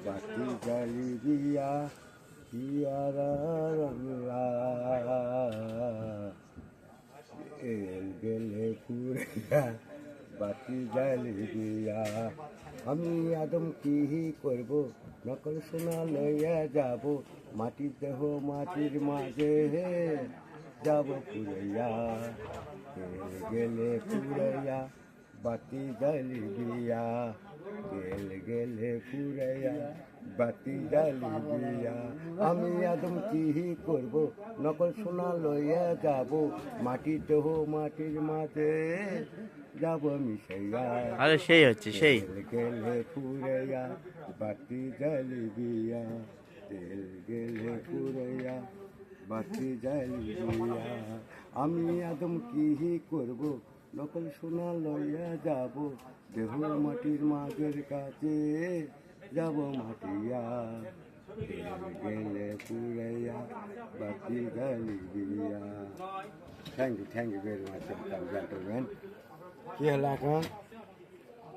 বাতি জ্বালি দিয়া হিয়ারা রঙলা এল গেলে পুরিয়া বাতি জ্বালি দিয়া আমি আদম কি করব নকল সোনা লইয়া যাব মাটির দেহ মাটির মাঝে যাব পুরাইয়া এল গেলে পুরাইয়া বাতি জ্বালি দিয়া গেল গেলে পুরাইয়া বাতি জ্বালি দিয়া আমি আদম কি করব নকল সোনা লইয়া যাব মাটির দেহ মাটির মাঝে যাব মিশাইয়া আরে সেই হচ্ছে সেই গেলে পুরাইয়া বাতি জ্বালি দিয়া তেল গেলে পুরাইয়া বাতি জ্বালি দিয়া আমি আদম কি করব নকল সোনা লইয়া যাব দেহ মাটির মাঝের কাছে যাব মাটিয়া তেল গেলে পুরাইয়া বাতি জ্বালি দিয়া থ্যাংক ইউ ভেরি মাচ গেন্টলম্যান কি হলো এখন